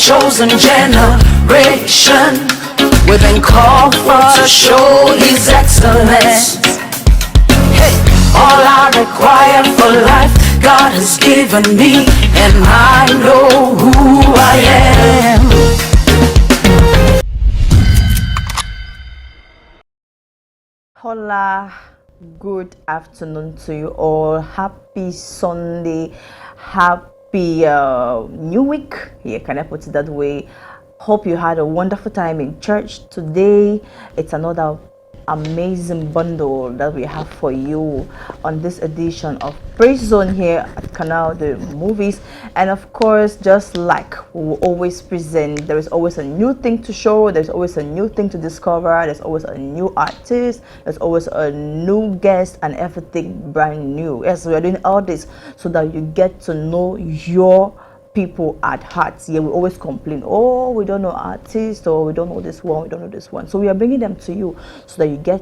chosen generation. We've been called for to show His excellence. Hey, all I require for life, God has given me, and I know who I am. Hola, good afternoon to you all. Happy Sunday, happy new week. Yeah, can I put it that way? Hope you had a wonderful time in church today. It's another amazing bundle that we have for you on this edition of Praise Zone here at Canal the Movies. And of course, just like we will always present, there is always a new thing to show, there's always a new thing to discover, there's always a new artist, there's always a new guest, and everything brand new. Yes, we are doing all this so that you get to know your people at heart. Yeah, we always complain, oh, we don't know artists, or we don't know this one, we don't know this one. So we are bringing them to you so that you get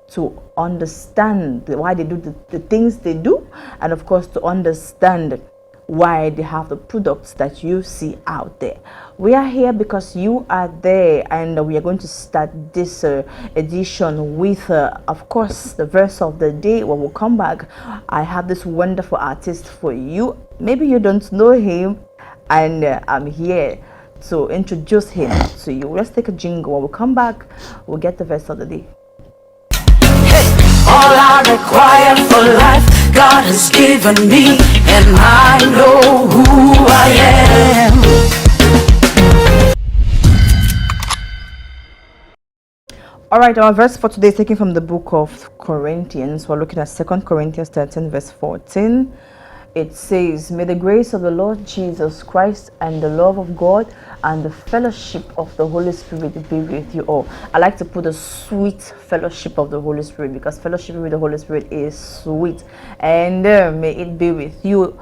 to understand why they do the things they do, and of course to understand why they have the products that you see out there. We are here because you are there, and we are going to start this edition with of course the verse of the day. When we'll come back, I have this wonderful artist for you. Maybe you don't know him, and I'm here to introduce him to you. Let's take a jingle. When we come back, we'll get the verse of the day. Hey, all I require for life, God has given me, and I know who I am. All right, our verse for today is taken from the book of Corinthians. We're looking at 2 Corinthians 13 verse 14. It says, may the grace of the Lord Jesus Christ and the love of God and the fellowship of the Holy Spirit be with you all. I like to put a sweet fellowship of the Holy Spirit, because fellowship with the Holy Spirit is sweet. And may it be with you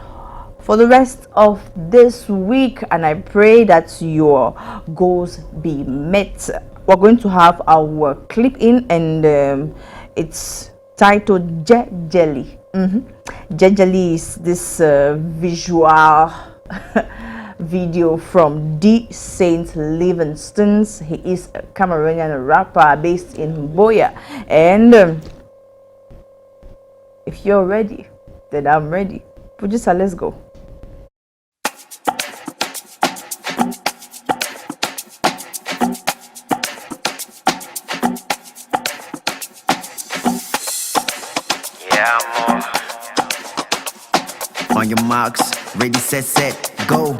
for the rest of this week, and I pray that your goals be met. We're going to have our clip in, and it's titled Jelly. Jelly is this visual video from D. Saint Livingstone's. He is a Cameroonian rapper based in Boya, and if you're ready, then I'm ready. Producer, let's go. On your marks, ready, set, go.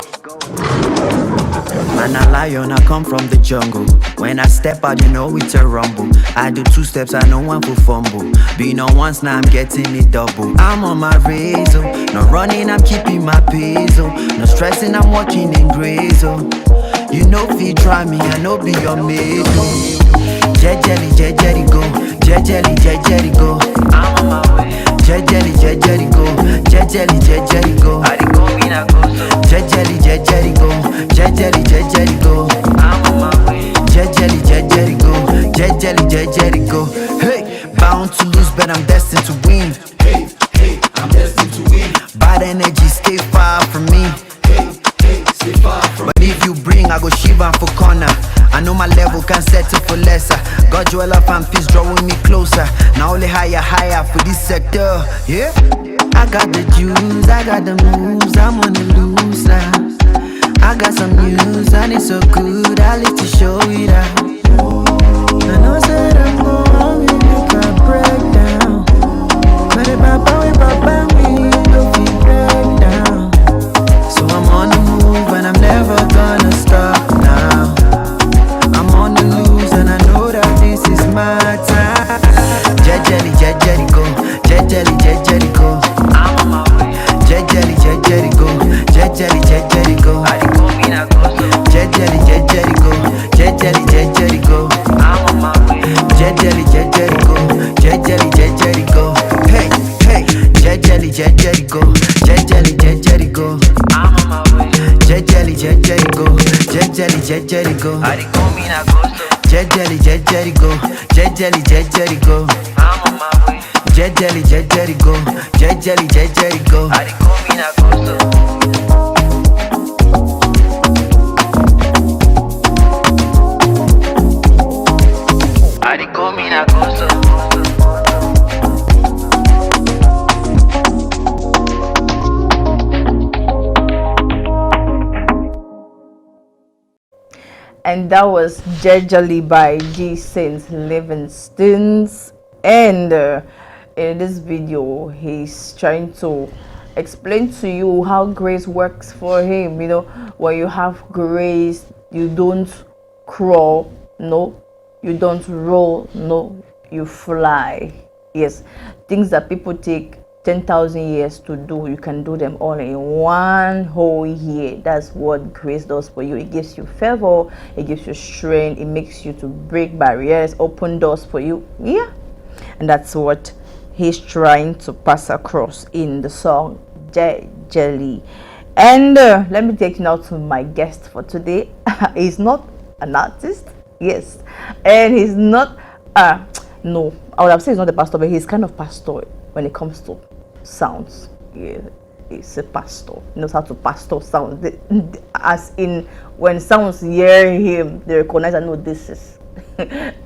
Man, a lion, I come from the jungle. When I step out, you know it's a rumble. I do 2 steps, I know one for fumble. Been on once, now I'm getting it double. I'm on my razor, no running, I'm keeping my pace. No stressing, I'm walking in grace. You know if you try me, I know be your mate. Jelly, go. Jelly, go. I'm on my way. Jelly, go. Jelly, go. I go in a go. Jelly, go. Jelly, go. I'm on my way. Jelly, go. Jelly, go. Hey, bound to lose, but I'm destined to win. Hey, I'm destined to win. Bad energy, stay far from me. Hey, stay far from me. But if you bring, I go shiver for corner. I know my level can't settle for lesser. God dwell up and peace drawing me closer. Now only higher for this sector. Yeah, I got the juice, I got the moves, I'm on the loose now. I got some news and it's so good, I like to show it out. I know said I'm going to make a breakdown. But if Papa me, no feel break down. So I'm on the move and I'm never gonna stop now. I'm on the loose and I know that this is my time. Jelly, go. Jelly, go. I'm on my way. Jelly, go. Jelly, go. I go in a go. Jelly, go. Jelly, go. I'm on my way. Jelly, go. Jelly, go. Hey, jelly, go. Jelly, go. I'm on my way. Jelly, go. Jelly, go. I go in a go. Jelly, go. Jelly, go. I'm on my way. Jelly, go. Jelly, go. I go in a go. And that was Jejali by G. Saint Livingstones. And in this video, he's trying to explain to you how grace works for him. You know, when you have grace, you don't crawl, no, you don't roll, no, you fly. Yes, things that people take 10,000 years to do, you can do them all in one whole year. That's what grace does for you. It gives you favor, it gives you strength, it makes you to break barriers, open doors for you. Yeah, and that's what he's trying to pass across in the song Jelly. And let me take you now to my guest for today. He's not an artist, yes, and he's not no, I would have said he's not a pastor, but he's kind of pastor when it comes to sounds. Yeah, he's a pastor. He knows how to pastor sounds. As in, when sounds hear him, they recognize and know this is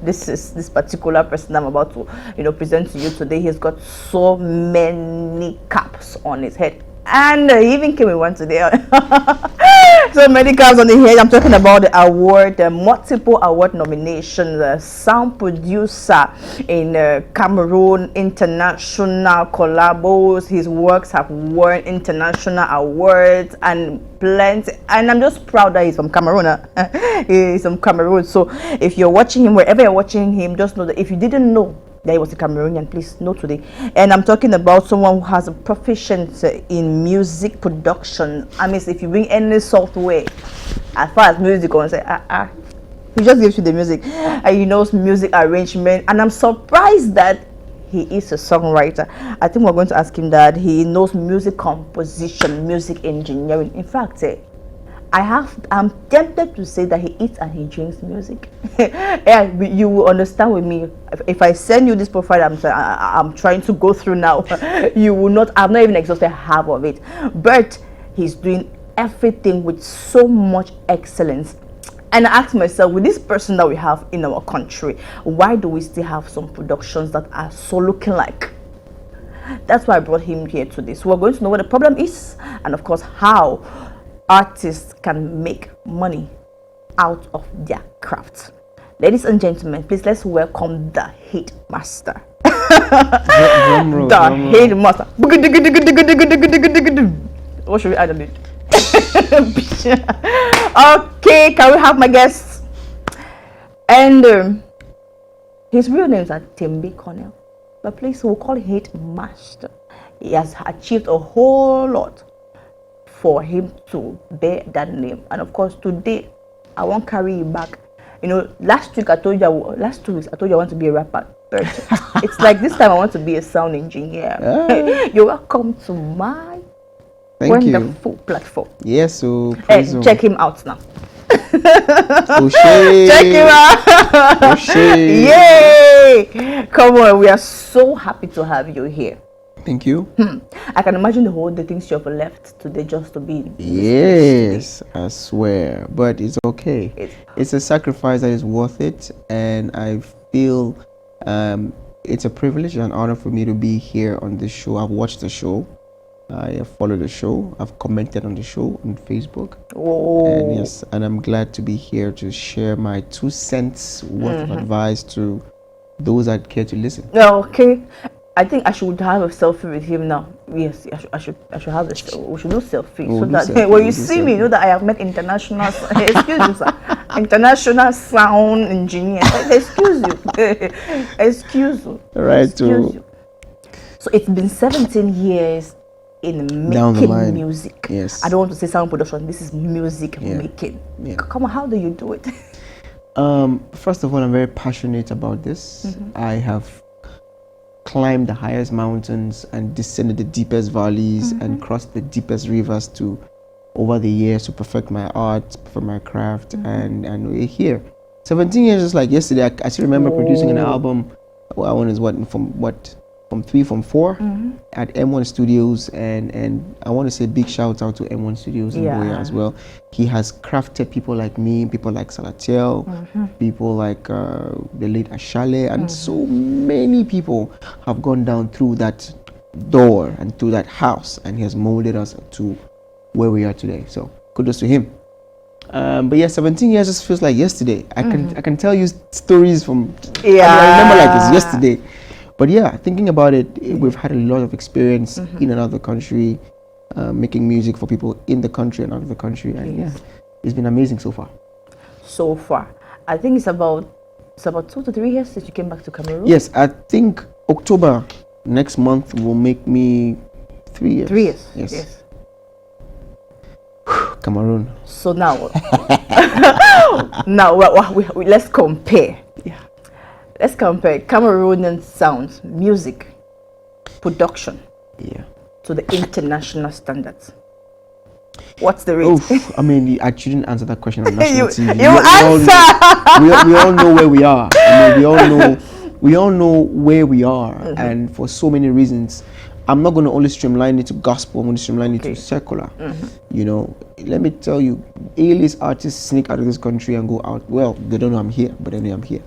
this particular person I'm about to, you know, present to you today. He's got so many caps on his head, and he even came with one today. So many caps on the head. I'm talking about the award, the multiple award nominations, the sound producer in Cameroon, international collabos. His works have won international awards and plenty. And I'm just proud that he's from Cameroon. He's from Cameroon. So if you're watching him, wherever you're watching him, just know that if you didn't know that he was a Cameroonian, please know today. And I'm talking about someone who has a proficiency in music production. I mean, if you bring any software as far as music on, say he just gives you the music, and he knows music arrangement. And I'm surprised that he is a songwriter. I think we're going to ask him that. He knows music composition, music engineering. In fact, I'm tempted to say that he eats and he drinks music. Yeah, you will understand with me. If I send you this profile I'm trying to go through now, you will not, I'm not even exhausted half of it. But he's doing everything with so much excellence. And I asked myself, with this person that we have in our country, why do we still have some productions that are so looking like? That's why I brought him here today. So we're going to know what the problem is, and of course how artists can make money out of their craft. Ladies and gentlemen, please let's welcome the Hitzmaster. The Hitzmaster. What should we add on it? Okay, can we have my guests? And his real name is Tembe Cornell, but please we'll call him Hitzmaster. He has achieved a whole lot for him to bear that name. And of course today I won't carry you back. You know, last 2 weeks I told you I want to be a rapper, but it's like this time I want to be a sound engineer. You're welcome to my wonderful platform. Yes, so check him out now. O'Shea. Check him out. O'Shea. Yay! Come on, we are so happy to have you here. Thank you. I can imagine the things you have left today just to be in yes, I swear, but it's okay. It's a sacrifice that is worth it, and I feel it's a privilege and an honor for me to be here on this show. I've watched the show, I have followed the show, I've commented on the show on Facebook. And yes, and I'm glad to be here to share my 2 cents worth of advice to those that care to listen. Okay. I think I should have a selfie with him now. Yes, I should have a we should do selfie so that when you see me, you know that I have met international excuse you, sir, international sound engineer. Excuse you. Excuse you. Right. Excuse you. So it's been 17 years in making music. Yes. I don't want to say sound production. This is music making. Yeah. Come on, how do you do it? First of all, I'm very passionate about this. I have climbed the highest mountains and descended the deepest valleys and crossed the deepest rivers over the years to perfect my art, perfect my craft, and we're here. 17 years, just like yesterday. I still remember producing an album. Well, I was from Form 3, Form 4 at M1 Studios, and I want to say big shout out to M1 Studios in Boya as well. He has crafted people like me, people like Salatiel, people like the late Ashale, and so many people have gone down through that door and through that house, and he has molded us to where we are today. So kudos to him. But yeah, 17 years just feels like yesterday. I can tell you stories from I remember like it's yesterday. But yeah, thinking about it, we've had a lot of experience in and out of the country, making music for people in the country and out of the country, and yeah, it's been amazing so far. So far, I think it's about 2 to 3 years since you came back to Cameroon. Yes, I think October next month will make me 3 years. 3 years. Yes. Cameroon. So now, let's compare. Yeah. Let's compare Cameroonian sounds, music, production, to the international standards. What's the rate? I mean, I shouldn't answer that question on national TV. You answer. We all know where we are. I mean, we all know where we are, and for so many reasons. I'm not going to only streamline it to gospel, I'm going to streamline it to secular. You know, let me tell you, A-list artists sneak out of this country and go out. Well, they don't know I'm here, but they know I'm here.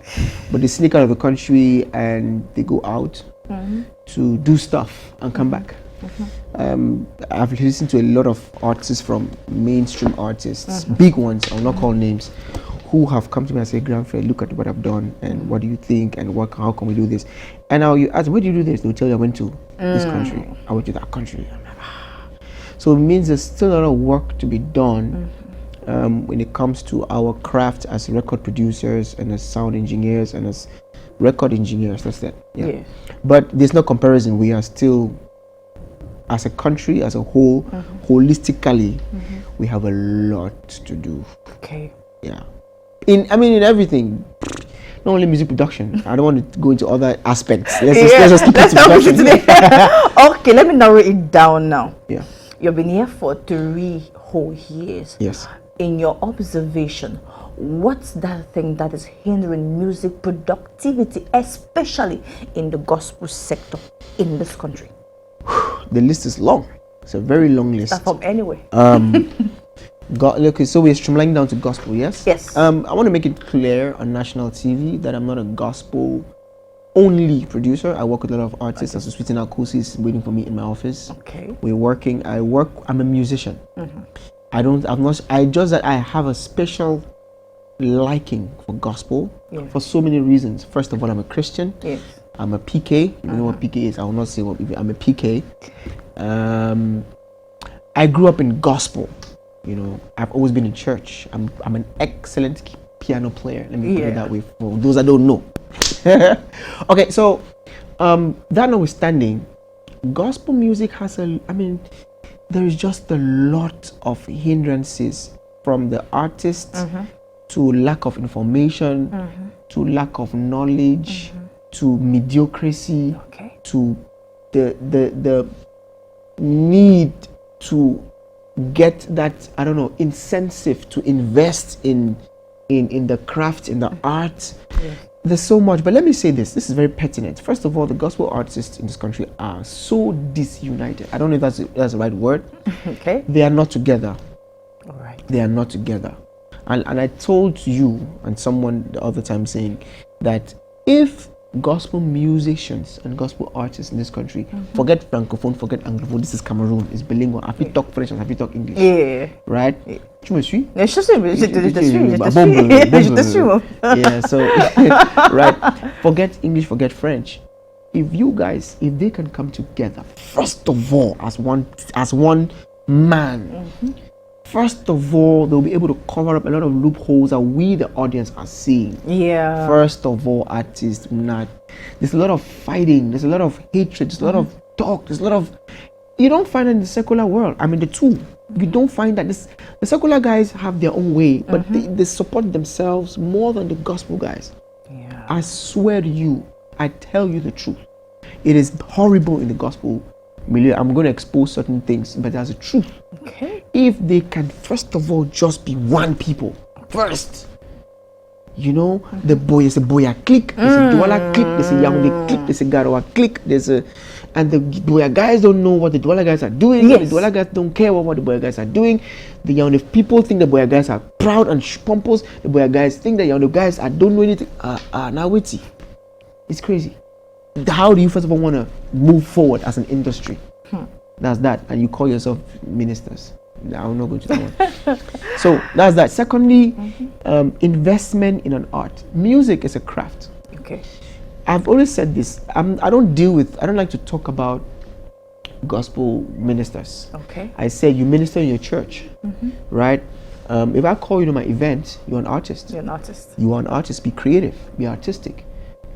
But they sneak out of the country and they go out to do stuff and come back. I've listened to a lot of artists, from mainstream artists, big ones, I'll not call names, who have come to me and say, Grandfriend, look at what I've done, and what do you think, and how can we do this? And now you ask, where do you do this? They'll tell you, I went to this country, I went to that country. So it means there's still a lot of work to be done when it comes to our craft as record producers and as sound engineers and as record engineers. That's that. Yeah. But there's no comparison. We are still, as a country, as a whole, holistically, we have a lot to do. Okay. Yeah. In everything. Not only music production. I don't want to go into other aspects. Let's just keep it to production. Okay, let me narrow it down now. Yeah. You've been here for 3 whole years. Yes. In your observation, what's that thing that is hindering music productivity, especially in the gospel sector in this country? The list is long. It's a very long list. Start from anywhere. Okay, so we're streamlining down to gospel, yes? Yes. I want to make it clear on national TV that I'm not a gospel only producer. I work with a lot of artists. As Sweeten Akusi is waiting for me in my office. Okay. I'm a musician. I have a special liking for gospel for so many reasons. First of all, I'm a Christian. Yes. I'm a PK. You know what PK is? I will not say what I'm a PK. I grew up in gospel. You know, I've always been in church. I'm an excellent piano player. Let me put it that way for those that don't know. Okay, so that notwithstanding, gospel music has there is just a lot of hindrances, from the artists to lack of information, to lack of knowledge, to mediocrity, to the need to get that, I don't know, incentive to invest in the craft, in the art. There's so much, but let me say this is very pertinent. First of all, the gospel artists in this country are so disunited. I don't know if that's the right word. Okay. They are not together. All right. They are not together. And I told you and someone the other time saying that if gospel musicians and gospel artists in this country, forget francophone, forget anglophone, this is Cameroon, it's bilingual. Have you talk French or have you talk English? Yeah. Right? Tu me suis? Je te suis. Yeah, so right. Forget English, forget French. If they can come together, first of all, as one man, first of all, they'll be able to cover up a lot of loopholes that we, the audience, are seeing. Yeah. First of all, artists, there's a lot of fighting, there's a lot of hatred, there's a lot of talk, there's a lot of, you don't find it in the secular world. I mean, the two, you don't find that the secular guys have their own way, but they support themselves more than the gospel guys. Yeah. I swear to you, I tell you the truth. It is horrible in the gospel milieu. I'm going to expose certain things, but that's the truth. Okay. If they can, first of all, just be one people first, You know, the boy is a boya click, there's a Douala click, there's a Yaoundé click, there's a Garoua click, and the boya guys don't know what the Douala guys are doing. Yes. The Douala guys don't care what the boya guys are doing. The Yaoundé people think the boya guys are proud and pompous. The boya guys think the Yaoundé guys don't know anything. Now wait, it's crazy. How do you first of all want to move forward as an industry? That's that, and you call yourself ministers. I'm not going to that one. So that's that. Secondly, investment in an art. Music is a craft. Okay. I've always said this. I don't like to talk about gospel ministers. Okay. I say you minister in your church, right? If I call you to my event, you're an artist. You're an artist. You are an artist. Be creative. Be artistic.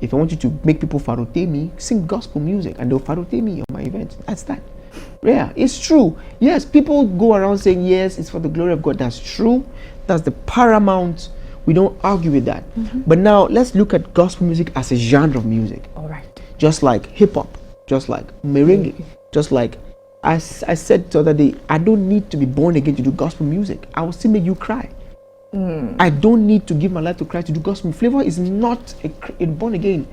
If I want you to make people farote me, sing gospel music, and they'll farote me on my event. That's that. Yeah, it's true. Yes, people go around saying yes, it's for the glory of God. That's true. That's the paramount. We don't argue with that. But now let's look at gospel music as a genre of music. All right. Just like hip hop, just like merengue, just like I said the other day, I don't need to be born again to do gospel music. I will still make you cry. I don't need to give my life to Christ to do gospel. Flavor is not a born again,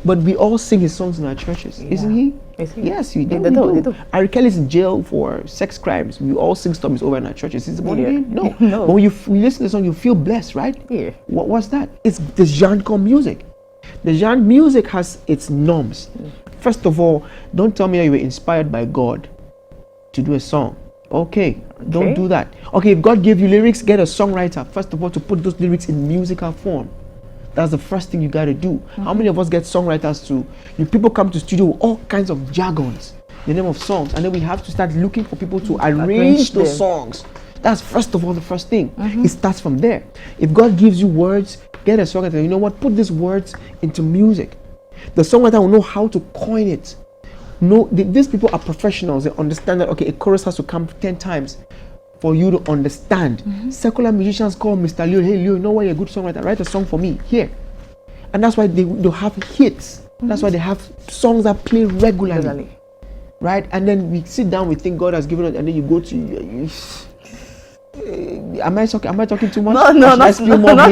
but we all sing his songs in our churches, isn't he? Is he? Yes, we do. They do. Ari Kelly's in jail for sex crimes. We all sing stories over in our churches. Is he born again? No. No. But when you listen to the song, you feel blessed, right? Yeah. What's that? It's the genre called music. The genre music has its norms. First of all, don't tell me that you were inspired by God to do a song. Okay, don't do that. Okay, if God gave you lyrics, get a songwriter, first of all, to put those lyrics in musical form. That's the first thing you got to do. How many of us get songwriters to, people come to studio with all kinds of jargons, the name of songs, and then we have to start looking for people to arrange those songs. That's first of all the first thing. It starts from there. If God gives you words, get a songwriter. You know what? Put these words into music. The songwriter will know how to coin it. No, these people are professionals. They understand that, okay, a chorus has to come 10 times for you to understand. Secular musicians call Mr. Leo, hey Leo, you know what, you're a good songwriter, write a song for me here. And that's why they'll have hits. That's why they have songs that play regularly. Right? And then we sit down, we think God has given us, and then you go to am I talking too much? No, not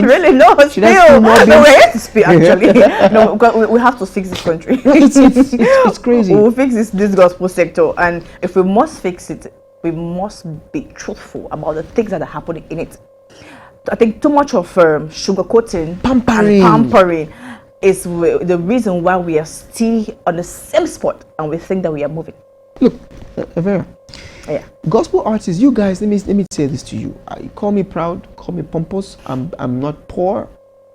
really. No, should I spill more beans? No, we have to speak actually. No, because we have to fix this country. It's crazy. We'll fix this gospel sector, and if we must fix it, we must be truthful about the things that are happening in it. I think too much of sugarcoating, pampering is the reason why we are still on the same spot, and we think that we are moving. Look, Vera. Yeah. Gospel artists, you guys, let me say this to you. Call me proud, call me pompous. I'm not poor.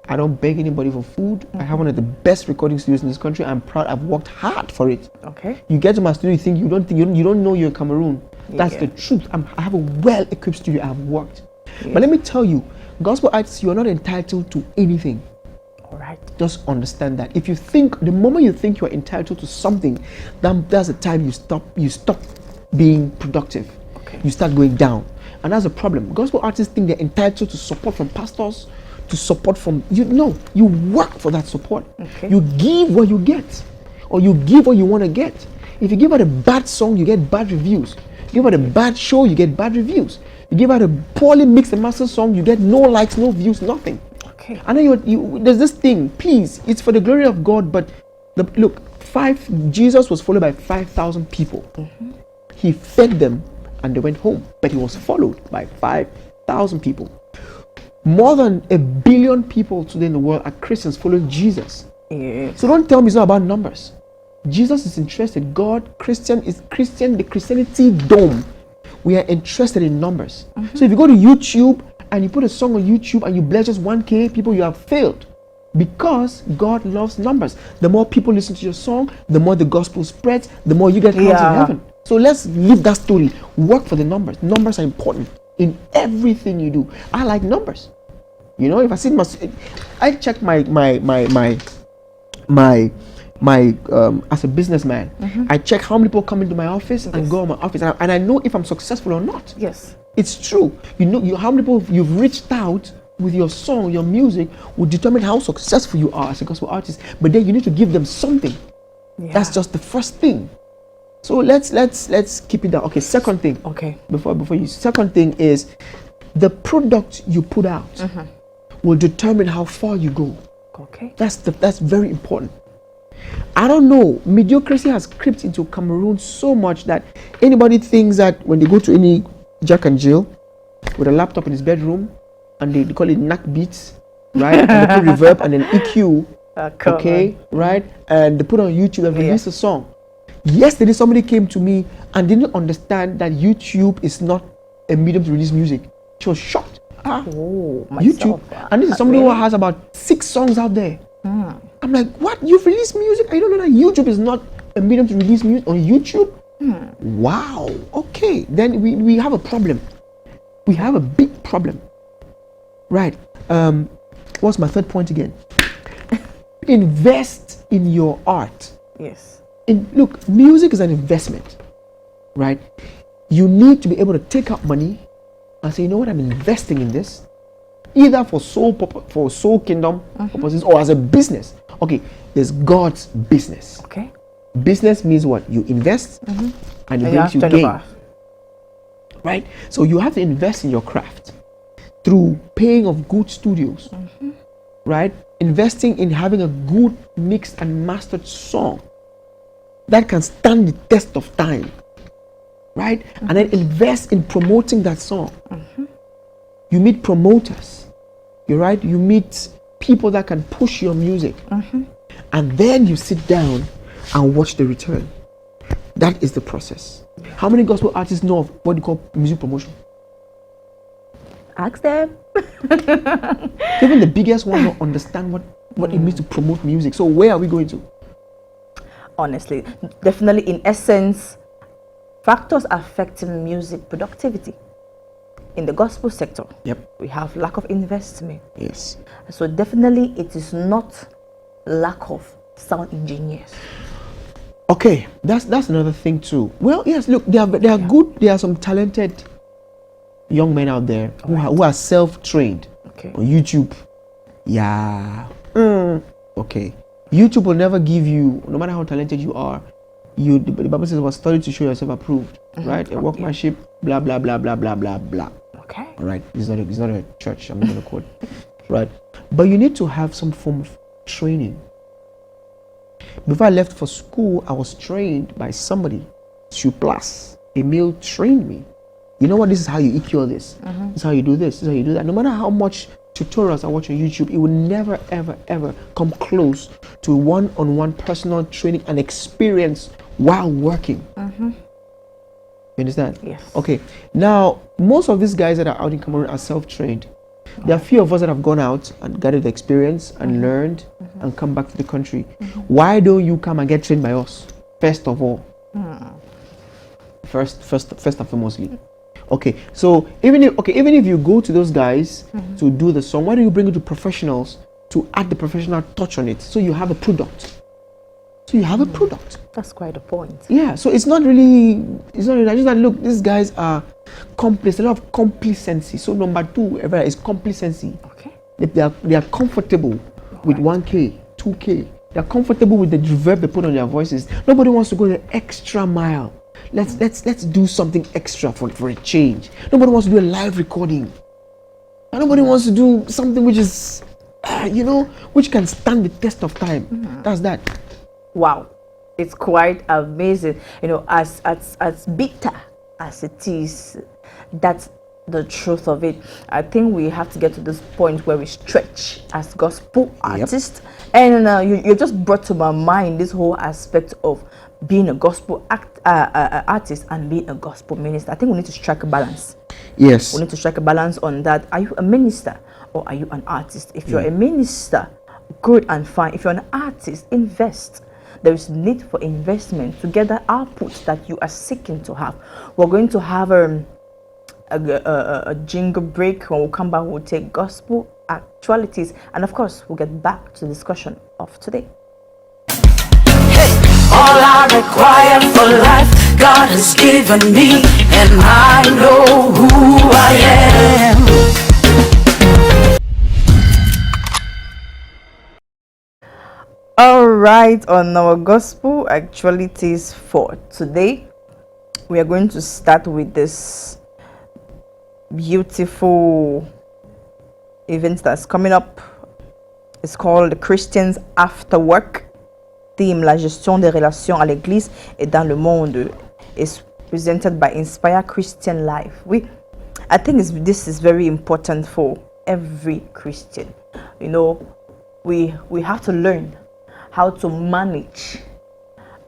I don't beg anybody for food. I have one of the best recording studios in this country. I'm proud. I've worked hard for it. Okay. You get to my studio, you don't know you're in Cameroon. That's the truth. I have a well-equipped studio. I've worked. But let me tell you, gospel artists, you are not entitled to anything. All right. Just understand that. If you think, the moment you think you are entitled to something, that's the time you stop being productive. Okay. You start going down, and that's a problem. Gospel artists think they're entitled to support from pastors, to support from you. No, you work for that support. Okay. You give what you get, or you give what you want to get. If you give out a bad song, you get bad reviews. You give out a bad show, you get bad reviews. You give out a poorly mixed and mastered song, you get no likes, no views, nothing. Okay. I know there's this thing. Please, it's for the glory of God. But Jesus was followed by 5,000 people. He fed them and they went home, but he was followed by 5,000 people. More than 1 billion people today in the world are Christians following Jesus. Yes. So don't tell me it's not about numbers. Jesus is interested. Christian, the Christianity dome. We are interested in numbers. So if you go to YouTube and you put a song on YouTube and you bless just 1K people, you have failed. Because God loves numbers. The more people listen to your song, the more the gospel spreads, the more you get counted in heaven. So let's leave that story. Work for the numbers. Numbers are important in everything you do. I like numbers. You know, if I see I check my as a businessman, I check how many people come into my office and go in my office, and I know if I'm successful or not. Yes, it's true. You know, how many people you've reached out with your song, your music will determine how successful you are as a gospel artist. But then you need to give them something. That's just the first thing. So let's keep it down. Okay, second thing. Okay. Before you, second thing is the product you put out. will determine how far you go. Okay. That's very important. I don't know. Mediocrity has crept into Cameroon so much that anybody thinks that when they go to any Jack and Jill with a laptop in his bedroom and they call it knack beats, right? And they put reverb and then EQ, okay, right? And they put on YouTube and release a song. Yesterday, somebody came to me and didn't understand that YouTube is not a medium to release music. She was shocked. YouTube. And this is somebody who has about 6 songs out there. I'm like, what? You've released music? I don't know that YouTube is not a medium to release music on YouTube? Wow. Okay. Then we have a problem. We have a big problem. Right. What's my third point again? Invest in your art. Yes. Look, music is an investment. Right? You need to be able to take out money and say, you know what, I'm investing in this, either for soul kingdom purposes or as a business. Okay, there's God's business. Okay. Business means what? You invest and it brings you gain. Right? So you have to invest in your craft through paying of good studios. Right? Investing in having a good mixed and mastered song that can stand the test of time. Right? And then invest in promoting that song. You meet promoters. You're right. You meet people that can push your music. And then you sit down and watch the return. That is the process. How many gospel artists know of what you call music promotion? Ask them. Even the biggest ones don't understand what it means to promote music. So where are we going to? Honestly, definitely, in essence, factors affecting music productivity in the gospel sector. Yep. We have lack of investment. Yes. So definitely it is not lack of sound engineers. Okay, that's another thing too. Well, yes, look, they are good. There are some talented young men out there who are self-trained on YouTube. Yeah. Okay. YouTube will never give you, no matter how talented you are, the Bible says about study to show yourself approved, right? A workmanship, blah blah blah blah blah blah blah. Okay. All right. It's not a church. I'm not gonna quote. Right. But you need to have some form of training. Before I left for school, I was trained by somebody. Plus, a male trained me. You know what? This is how you EQ this. This is how you do this. This is how you do that. No matter how much tutorials I watch on YouTube, it will never, ever, ever come close to one-on-one personal training and experience while working. You understand? Yes. Okay. Now, most of these guys that are out in Cameroon are self-trained. There are a few of us that have gone out and gathered the experience and learned and come back to the country. Why don't you come and get trained by us? First of all. First and foremostly. Okay, so even if you go to those guys to do the song, why don't you bring it to professionals to add the professional touch on it so you have a product? That's quite a point. Yeah, so it's not really just that, look, these guys are complice, a lot of complacency. So number 2 is complacency. Okay. They are comfortable with 1K, 2K. They're comfortable with the reverb they put on their voices. Nobody wants to go the extra mile. Let's do something extra for a change. Nobody wants to do a live recording. And nobody wants to do something which is, which can stand the test of time. That's that. Wow, it's quite amazing. As bitter as it is, that's the truth of it. I think we have to get to this point where we stretch as gospel artists. And you just brought to my mind this whole aspect of being a gospel artist and being a gospel minister. I think we need to strike a balance. Yes. We need to strike a balance on that. Are you a minister or are you an artist? If you're a minister, good and fine. If you're an artist, invest. There is need for investment to get the output that you are seeking to have. We're going to have a jingle break. When we come back, we'll take gospel actualities, and of course, we'll get back to the discussion of today. All I require for life, God has given me, and I know who I am. All right, on our gospel actualities for today, we are going to start with this beautiful event that's coming up. It's called Christians After Work. Theme, la gestion des relations à l'église et dans le monde. Is presented by Inspire Christian Life. I think this is very important for every Christian. You know, we have to learn how to manage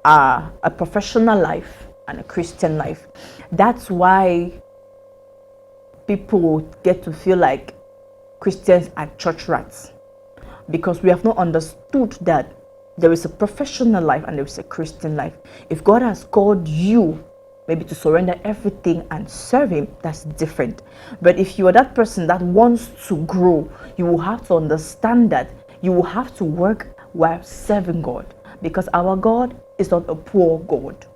a professional life and a Christian life. That's why people get to feel like Christians are church rats, because we have not understood that there is a professional life and there is a Christian life. If God has called you maybe to surrender everything and serve him, that's different. But if you are that person that wants to grow, you will have to understand that you will have to work while serving God, because our God is not a poor God.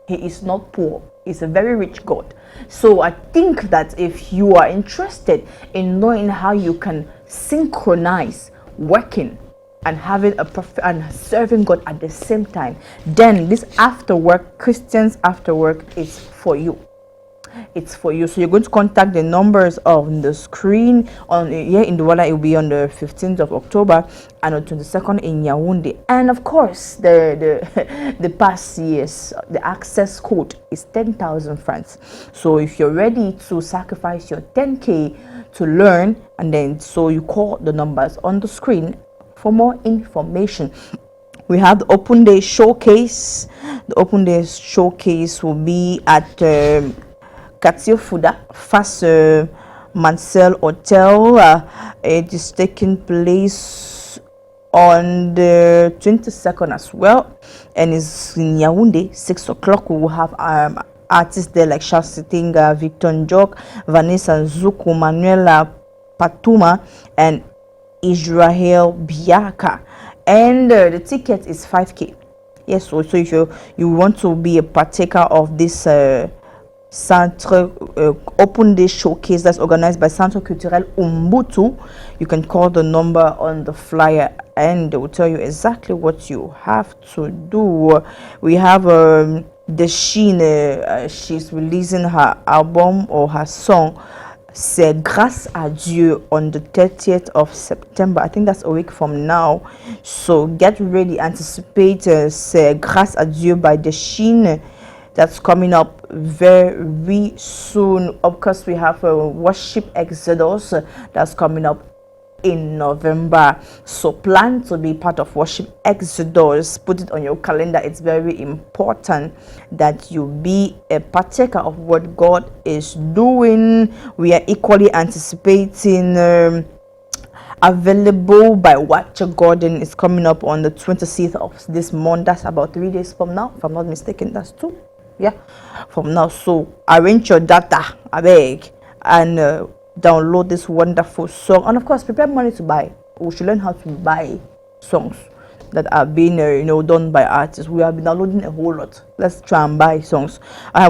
He is not poor. He's a very rich God. So I think that if you are interested in knowing how you can synchronize working and having and serving God at the same time, then this after work, Christians after work, is for you. It's for you. So you're going to contact the numbers on the screen. On here in Douala, it will be on the 15th of October and on 22nd in Yaoundé. And of course, the pass, yes, the access code is 10,000 francs. So if you're ready to sacrifice your 10K to learn, and then so you call the numbers on the screen for more information. We have the open day showcase. The open day showcase will be at Quartier Fouda, face Mansell Hotel. It is taking place on the 22nd as well, and it's in Yaoundé. 6 o'clock. We will have artists there like Charles Sitinga, Victor Njok, Vanessa Zuku, Manuela Patuma, and Israel Biaka. And the ticket is 5K. Yes, so if you want to be a partaker of this Centre Open Day Showcase that's organized by Centre Culturel Umbutu, you can call the number on the flyer and they will tell you exactly what you have to do. We have Deshine, she's releasing her album or her song C'est grâce à Dieu on the 30th of September. I think that's a week from now. So get ready, anticipate C'est grâce à Dieu by Deshine. That's coming up very soon. Of course, we have a worship exodus that's coming up in November. So plan to be part of worship exodus. Put it on your calendar. It's very important that you be a partaker of what God is doing. We are equally anticipating Available by Watcher Gordon is coming up on the 26th of this month. That's about 3 days from now, if I'm not mistaken. That's 2, yeah, from now. So arrange your data, I beg, and download this wonderful song. And of course, prepare money to buy. We should learn how to buy songs that are being done by artists. We have been downloading a whole lot. Let's try and buy songs.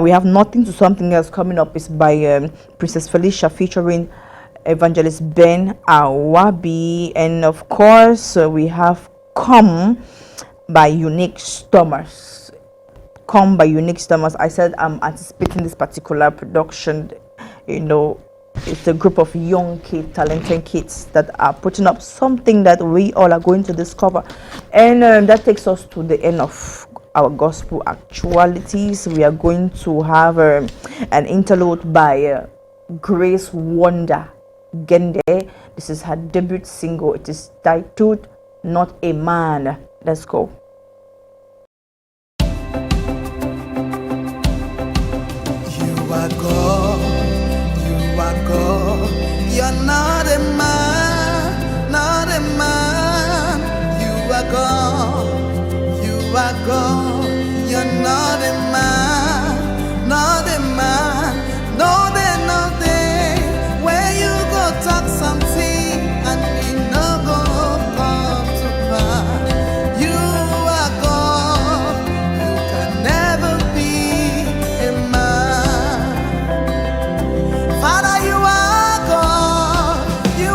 We have Nothing to Something Else coming up. Is by Princess Felicia featuring Evangelist Ben Awabi. And of course, we have Come by Unique Stomers. Come by Unique Stomers. I said I'm anticipating this particular production. It's a group of young kids, talented kids that are putting up something that we all are going to discover. And that takes us to the end of our gospel actualities. We are going to have an interlude by Grace Wonder Gende. This is her debut single. It is titled Not a Man. Let's go. You are God. You're not a man, not a man. You are God, you are God. You're not a man, not a man. No day, no day, where you go talk something and it no go come to pass. You are God, you can never be a man. Father, you are God, you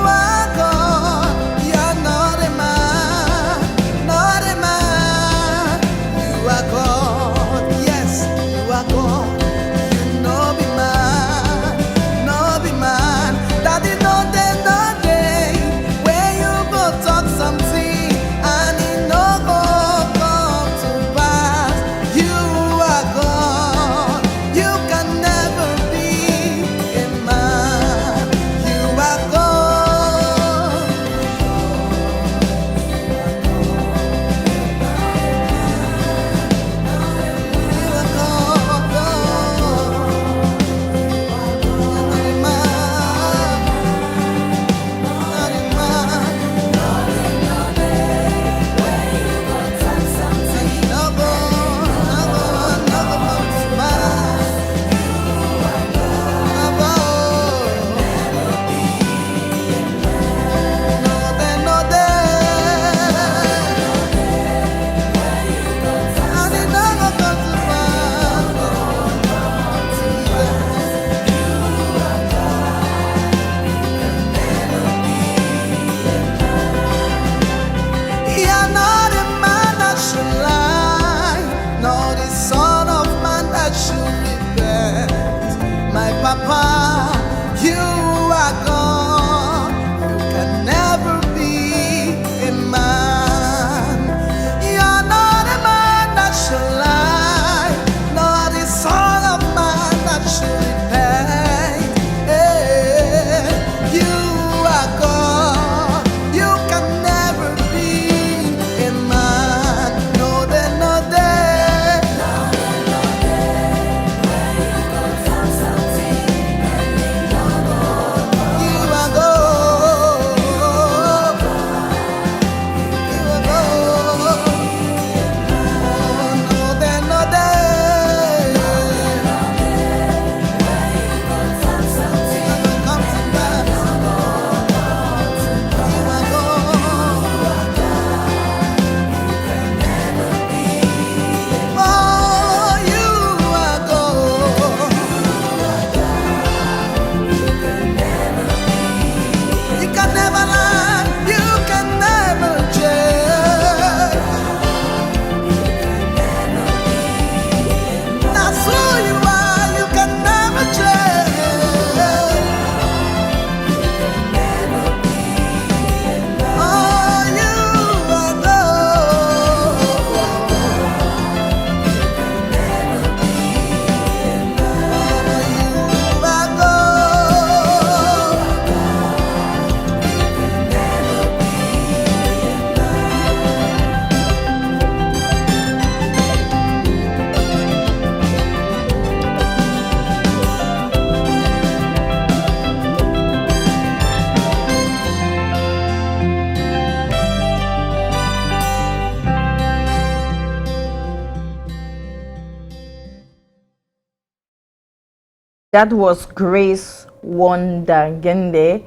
That was Grace Wondagende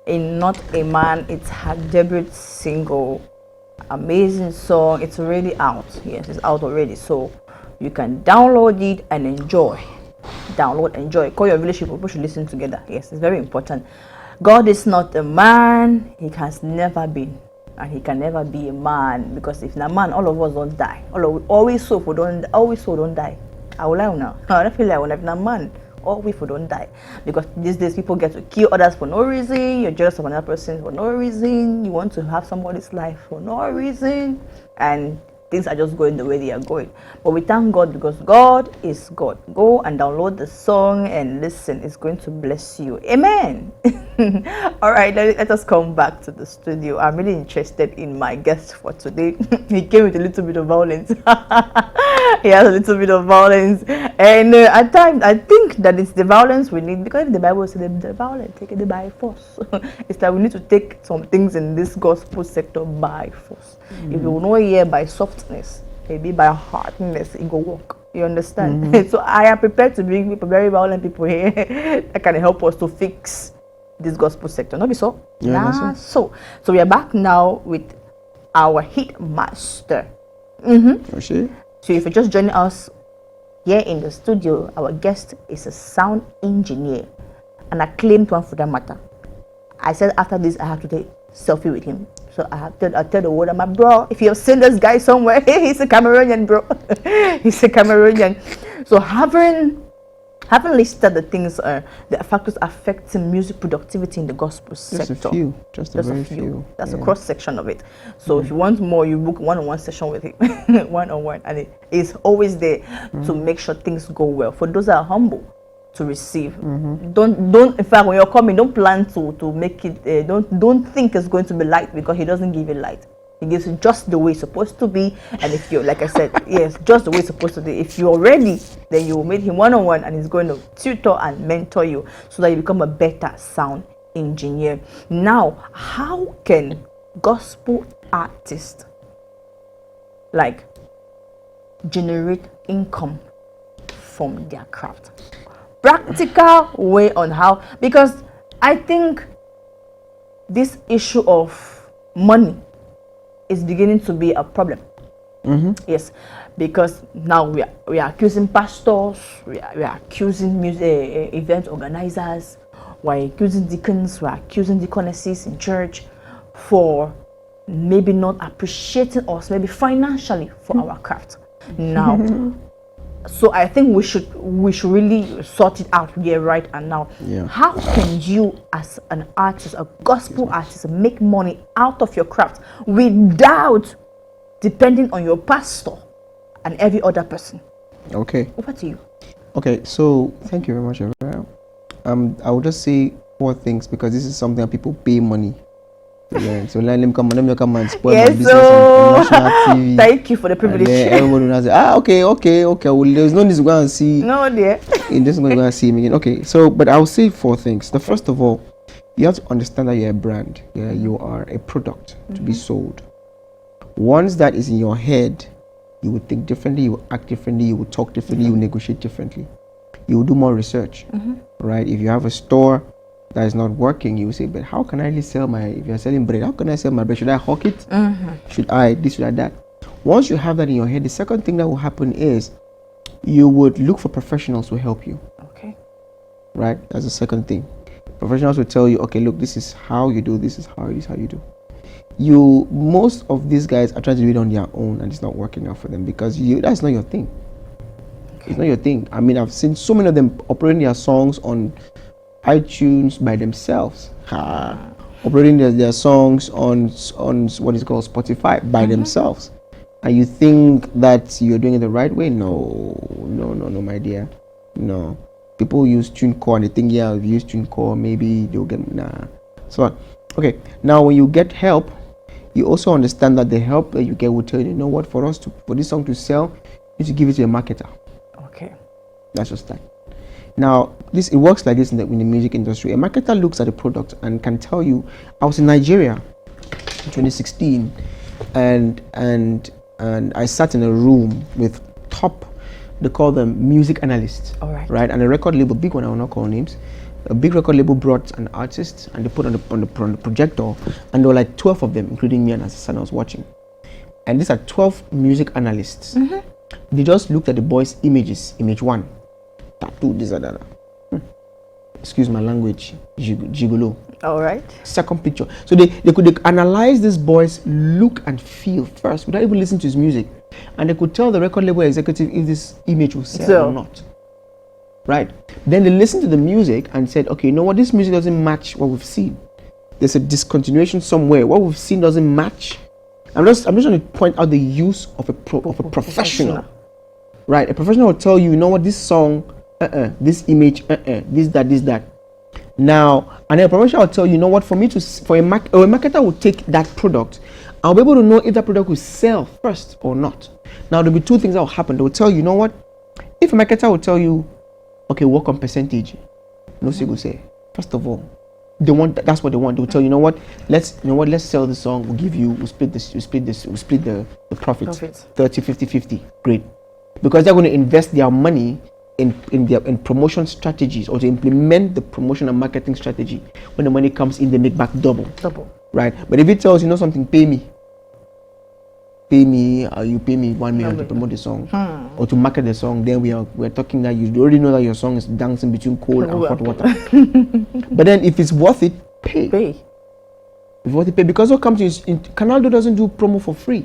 in Not a Man. It's her debut single. Amazing song. It's already out. Yes, it's out already. So you can download it and enjoy. Download, enjoy. Call your village people should listen together. Yes, it's very important. God is not a man. He has never been. And he can never be a man. Because if not a man, all of us don't die. Always so we don't die. I will lie now. I don't feel like when I'm not a man, all we don't die. Because these days people get to kill others for no reason. You're jealous of another person for no reason. You want to have somebody's life for no reason. And things are just going the way they are going. But we thank God because God is God. Go and download the song and listen. It's going to bless you. Amen. All right, let us come back to the studio. I'm really interested in my guest for today. He came with a little bit of violence. He has a little bit of violence. And at times, I think that it's the violence we need. Because if the Bible says the violence, take it by force. It's that we need to take some things in this gospel sector by force. If you know here by softness, maybe by hardness, it go work. You understand? So I am prepared to bring people, very violent people here that can help us to fix this gospel sector. Not be so? Yeah, So we are back now with our Hitzmaster. So if you're just joining us here in the studio, our guest is a sound engineer, an acclaimed one for that matter. I said after this I have to take selfie with him. So I tell the world, my bro, if you have seen this guy somewhere, he's a Cameroonian, bro. He's a Cameroonian. So having listed the things, the factors affecting music productivity in the gospel sector. Just a very few. That's a cross section of it. So if you want more, you book one-on-one session with him, one-on-one, and it is always there to make sure things go well. For those that are humble to receive, don't. In fact, when you're coming, don't plan to make it. Don't think it's going to be light, because he doesn't give you light. He gives you just the way it's supposed to be. And if you're, like I said, yes, just the way it's supposed to be. If you're ready, then you will meet him one-on-one, and he's going to tutor and mentor you so that you become a better sound engineer. Now, how can gospel artists generate income from their craft? Practical way on how, because I think this issue of money is beginning to be a problem. Yes, because now we are accusing pastors, we are accusing music event organizers, we're accusing deacons, we're accusing deaconesses in church for maybe not appreciating us, maybe financially, for our craft. Now, so I think we should really sort it out here right and now. How can you, as an artist, a gospel artist, make money out of your craft without depending on your pastor and every other person? Okay. Over to you. Okay, so thank you very much, Abraham. I will just say 4 things, because this is something that people pay money. So let me come and spoil my business on national TV. Thank you for the privilege. Everybody will say, okay. Well, there's no need to go and see. No, dear. There's no go and see him again. Okay, so but I'll say 4 things. The first of all, you have to understand that you're a brand. Yeah, you are a product to be sold. Once that is in your head, you will think differently, you will act differently, you will talk differently, you will negotiate differently. You will do more research, right? If you have a store that is not working, you will say, but how can I really sell if you're selling bread, how can I sell my bread? Should I hawk it? Should I this, should I that? Once you have that in your head, the second thing that will happen is you would look for professionals to help you. Okay. Right? That's the second thing. Professionals will tell you, okay, look, this is how you do, this is how you do. Most of these guys are trying to do it on their own, and it's not working out for them, because that's not your thing. Okay. It's not your thing. I mean, I've seen so many of them operating their songs on iTunes by themselves, operating their songs on what is called Spotify by themselves, and you think that you're doing it the right way? No, my dear, no. People use TuneCore and they think, yeah, if you use TuneCore, maybe they'll get So, okay, now when you get help, you also understand that the help that you get will tell you, you know what, for this song to sell, you need to give it to a marketer. Okay, that's just that. Now, it works like this in the music industry. A marketer looks at a product and can tell you. I was in Nigeria in 2016, and I sat in a room with top they call them music analysts. All right. Right, and a record label, big one, I will not call names. A big record label brought an artist and they put on the projector, and there were like 12 of them, including me and as a son I was watching. And these are 12 music analysts. They just looked at the boys' images. Image 1, tattoo, this and that. Excuse my language, gigolo. All right. Second picture. So they could analyze this boy's look and feel first without even listening to his music. And they could tell the record label executive if this image will sell or not. Right. Then they listened to the music and said, okay, you know what? This music doesn't match what we've seen. There's a discontinuation somewhere. What we've seen doesn't match. I'm just trying to point out the use of a professional. Right. A professional will tell you, you know what? This song, this image, this, that. Now, and a professional will tell you, you know what? For me to, a marketer will take that product. I'll be able to know if that product will sell first or not. Now, there'll be two things that will happen. They will tell you, you know what? If a marketer will tell you, okay, work on percentage. No single say. First of all, they want that's what they want. They'll tell you, let's sell the song. We'll split the profits. 30, 50, 50. Great. Because they're going to invest their money in promotion strategies, or to implement the promotion and marketing strategy. When the money comes in, they make back double. Right. But if it tells you, something, pay me, you pay me 1 million to promote the song or to market the song, then we're talking that you already know that your song is dancing between cold and hot water. But then if it's worth it, pay. If worth it, pay. Because what comes is, Canaldo doesn't do promo for free.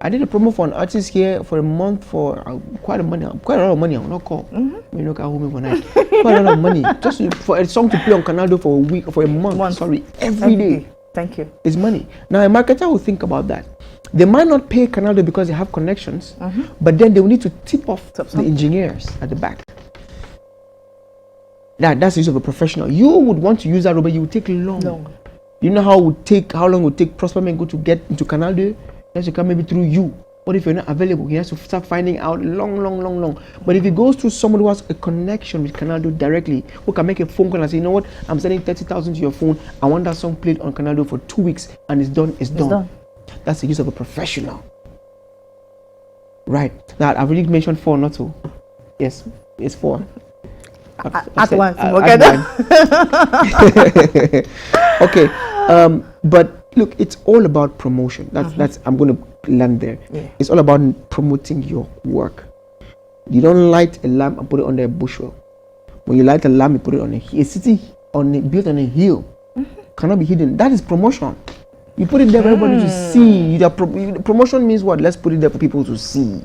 I did a promo for an artist here for a month for quite a lot of money. I will not call. You know, can hold me for night. Quite a lot of money just for a song to play on Canaldo for a week or for a month. Sorry, every day. Thank you. It's money. Now a marketer will think about that. They might not pay Canaldo because they have connections, but then they will need to tip off the engineers at the back. That's the use of a professional. You would want to use that, but you would take long. You know how long it would take Prosper Mengo to get into Canaldo? He has to come maybe through you. But if you're not available, he has to start finding out long. But if it goes through someone who has a connection with Canaldo directly, who can make a phone call and say, you know what, I'm sending 30,000 to your phone. I want that song played on Canaldo for 2 weeks, and it's done. That's the use of a professional. Right. Now, I've already mentioned 4, not 2. Yes, it's 4. At once. Okay. But look, it's all about promotion. That's I'm going to land there. Yeah. It's all about promoting your work. You don't light a lamp and put it under a bushel. When you light a lamp, you put it on a city built on a hill. Cannot be hidden. That is promotion. You put it there for everybody to see. Promotion means what? Let's put it there for people to see.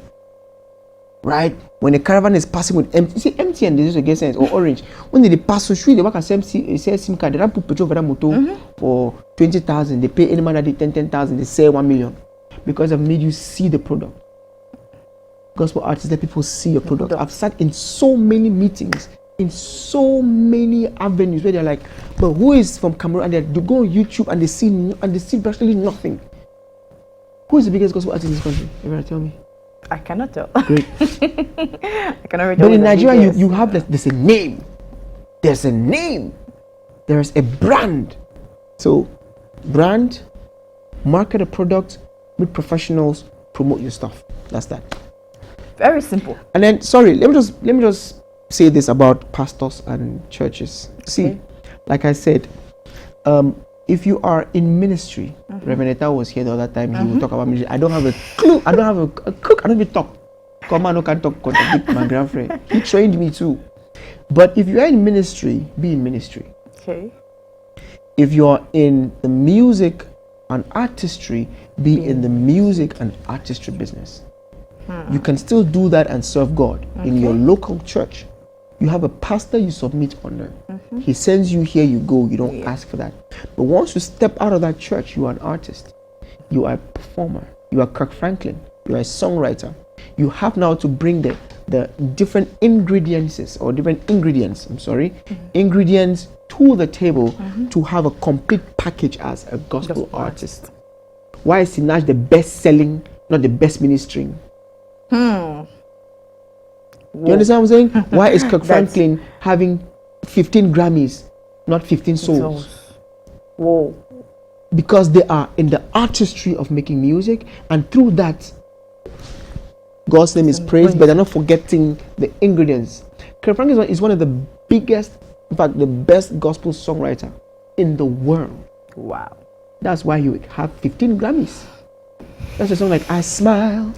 Right? When a caravan is passing with empty, you see MTN, they just get sense, or Orange. When they pass through street, they work at SIM card. They don't put petrol for that motor for 20,000. They pay any man that did 10,000. They sell 1 million because I've made you see the product. Gospel artists, let people see your product. I've sat in so many meetings, in so many avenues where they're like, but who is from Cameroon? And they go on YouTube and they see virtually nothing. Who is the biggest gospel artist in this country? Everybody tell me. I cannot tell. Great. I cannot read. But in Nigeria, you have there's a name. There's a name. There's a brand. So, brand, market a product, meet professionals, promote your stuff. That's that. Very simple. And then, sorry, let me just say this about pastors and churches. See, like I said, if you are in ministry, Reverend Eta was here the other time, he will talk about ministry. I don't have a clue. I don't have a cook. I don't even talk. Come on, I can't talk. Contradict my grandfriend. He trained me too. But if you are in ministry, be in ministry. Okay. If you are in the music and artistry, be in the music and artistry business. You can still do that and serve God in your local church. You have a pastor you submit under. He sends you here, you go. You don't ask for that. But once you step out of that church, you are an artist. You are a performer. You are Kirk Franklin. You are a songwriter. You have now to bring the different ingredients to the table to have a complete package as a gospel artist. Why is Sinach the best selling, not the best ministering? You understand what I'm saying? Why is Kirk Franklin having 15 Grammys, not 15 souls? Whoa. Because they are in the artistry of making music, and through that, God's name is praised, but they're not forgetting the ingredients. Kirk Franklin is one of the biggest, in fact, the best gospel songwriter in the world. Wow. That's why you have 15 Grammys. That's a song like I Smile,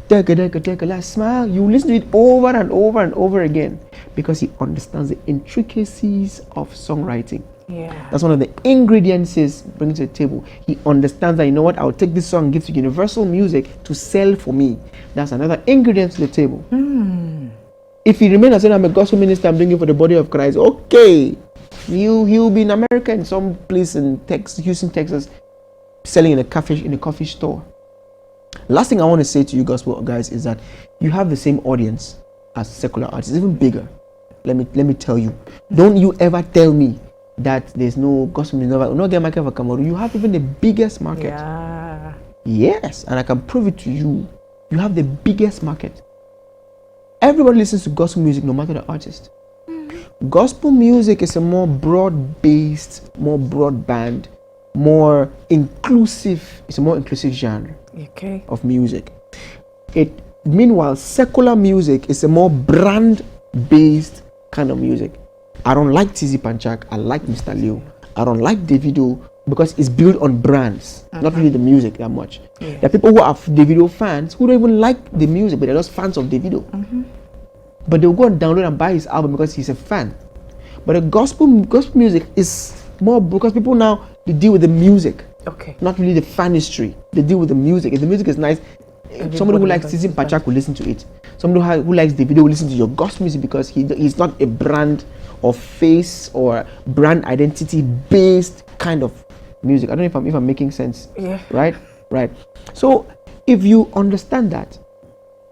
I Smile. You listen to it over and over and over again because he understands the intricacies of songwriting. Yeah. That's one of the ingredients he brings to the table. He understands that, you know what, I'll take this song and give to Universal Music to sell for me. That's another ingredient to the table. If he remains as saying, I'm a gospel minister, I'm doing it for the body of Christ, okay. He'll be in America in some place in Houston, Texas, selling in a coffee store. Last thing I want to say to you gospel guys is that you have the same audience as secular artists, even bigger. Let me tell you. Don't you ever tell me that there's no gospel music, no get market for Cameroon. You have even the biggest market. Yeah. Yes, and I can prove it to you. You have the biggest market. Everybody listens to gospel music, no matter the artist. Gospel music is a more broad-based, more broadband, more inclusive. It's a more inclusive genre of music. Meanwhile, secular music is a more brand-based kind of music. I don't like TZ Panchak. I like Mr. Leo. I don't like Davido because it's built on brands, not really the music that much. There are people who are Davido fans who don't even like the music, but they're just fans of Davido. But they'll go and download and buy his album because he's a fan. But the gospel music is more because people now, they deal with the music, not really the fan history. They deal with the music. If the music is nice, somebody who likes TZ Panchak will listen to it. Somebody who likes Davido will listen to your gospel music because he's not a brand or face or brand identity based kind of music. I don't know if I'm making sense. Yeah. Right. So if you understand that,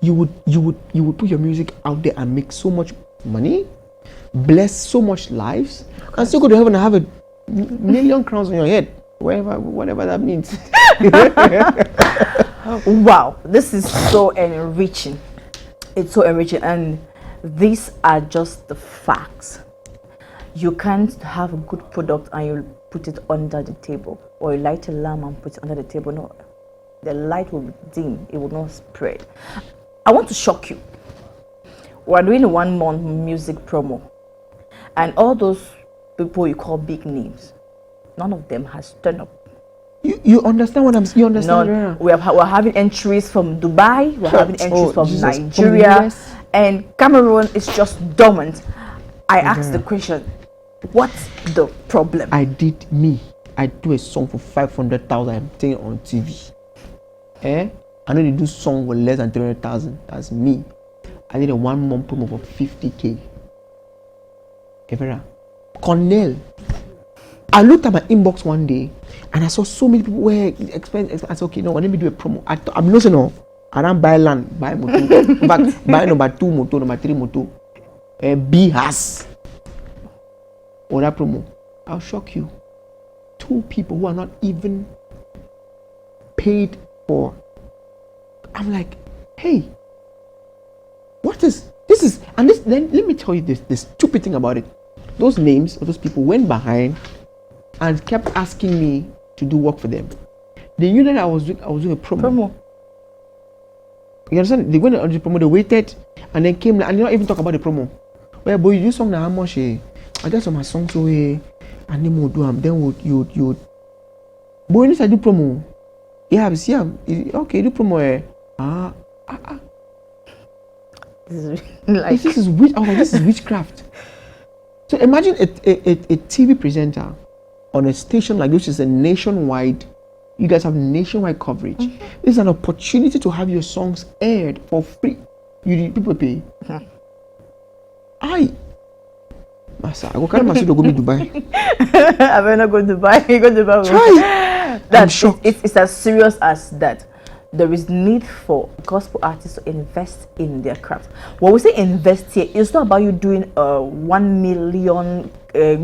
you would put your music out there and make so much money, bless so much lives, and still go to heaven and have a million crowns on your head, whatever that means. Wow, this is so enriching. It's so enriching, and these are just the facts. You can't have a good product and you put it under the table, or you light a lamp and put it under the table. No, the light will be dim, it will not spread. I want to shock you. We're doing a 1 month music promo, and all those people you call big names, none of them has turned up. You understand what I'm saying? You understand? No, we're having entries from Dubai, we're having entries from Nigeria, and Cameroon is just dormant. I asked the question, what's the problem? I do a song for 500,000. I'm taking on TV. I know they do song for less than 300,000. That's me. I did a 1 month promo for 50K. Evera. Cornell. I looked at my inbox one day and I saw so many people were expensive. I said, okay, no, let me do a promo. I'm not saying no. I don't buy land, buy motor. In fact, buy number 2 motor, number 3 motor. B has. Or that promo. I'll shock you. 2 people who are not even paid for. I'm like, hey, what is this? And then let me tell you the stupid thing about it. Those names of those people went behind and kept asking me to do work for them. They knew that I was doing a promo. You understand? They went on the promo, they waited, and then came and they not even talk about the promo. Well, boy, you do song now how much? I guess on my song so and then we'll do them. Then you. Boy, you need to do promo. Yeah, see, okay, do promo. This is like this is witchcraft. So imagine a TV presenter on a station like this, which is a nationwide. You guys have nationwide coverage. This is an opportunity to have your songs aired for free. People pay. Massa, I go carry my suit to go to Dubai. I better not go to Dubai. Go to Dubai. Try. I'm shocked. It's as serious as that. There is need for gospel artists to invest in their craft. When we say invest here, it's not about you doing a 1 million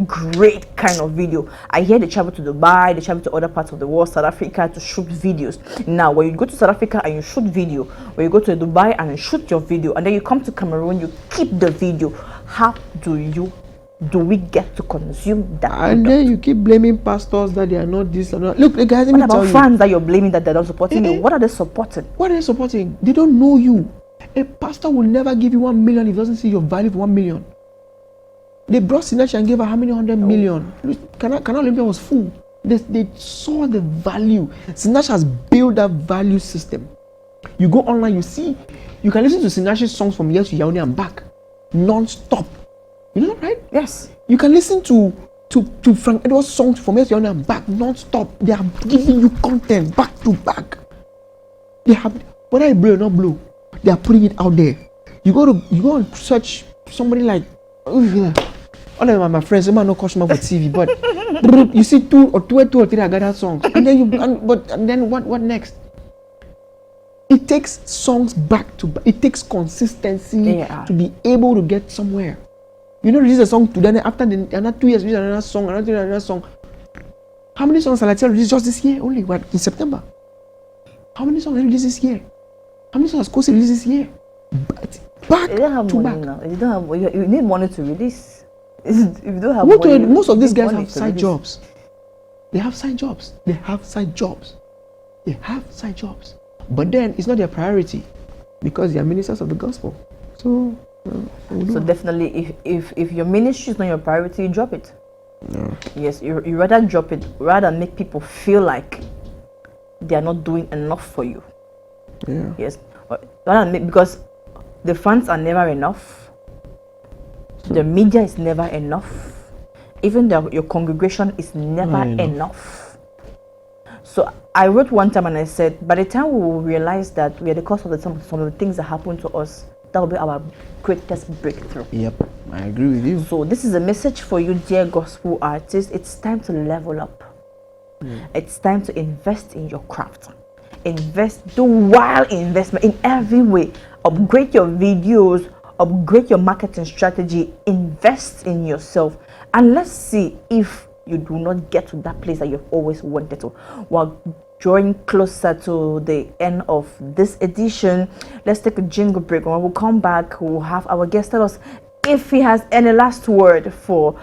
great kind of video. I hear they travel to Dubai, they travel to other parts of the world, South Africa, to shoot videos. Now, when you go to South Africa and you shoot video, when you go to Dubai and you shoot your video, and then you come to Cameroon, you keep the video. How do we get to consume that? And then you keep blaming pastors that they are not this and that. Look, guys, let me what tell about you. fans that you're blaming that they're not supporting you? What are they supporting? What are they supporting? They don't know you. A pastor will never give you 1 million if he doesn't see your value for 1 million. They brought Sinach and gave her how many 100 million? Canal Olympia was full. They saw the value. Sinach has built that value system. You go online, you can listen to Sinach's songs from here to Yaoundé and back, non-stop. You know that, right? Yes. You can listen to Frank Edwards' songs from here to Yaoundé and back, non-stop. They are giving you content back to back. They have, whether it blow or not blow, they are putting it out there. You go and search somebody like, all of my friends, they might not customer for TV, but you see two or three Agada songs, and then what next? It takes songs back to back. It takes consistency to be able to get somewhere. You know, release a song today, after another 2 years, release another song. How many songs Salatiel released just this year? Only what, in September? How many songs released this year? How many songs Kosi released this year? Back You don't have to money back. now. You don't have. You need money to release. If you don't have money, Most of these you need guys money have to side release. jobs. They have side jobs. They have side jobs. They have side jobs. But then it's not their priority because they are ministers of the gospel. So Definitely, if your ministry is not your priority, you drop it. no. Yes, you rather drop it rather than make people feel like they are not doing enough for you. Yeah. Yes, rather than because the funds are never enough. The media is never enough. Even your congregation is never enough. So I wrote one time and I said, by the time we will realize that we are the cause of some of the things that happen to us, that will be our greatest breakthrough. Yep, I agree with you. So this is a message for you, dear gospel artists. It's time to level up. It's time to invest in your craft. Do wild investment in every way. Upgrade your videos, upgrade your marketing strategy, invest in yourself, and let's see if you do not get to that place that you've always wanted to. We're drawing closer to the end of this edition. Let's take a jingle break. When we come back, we'll have our guest tell us if he has any last word for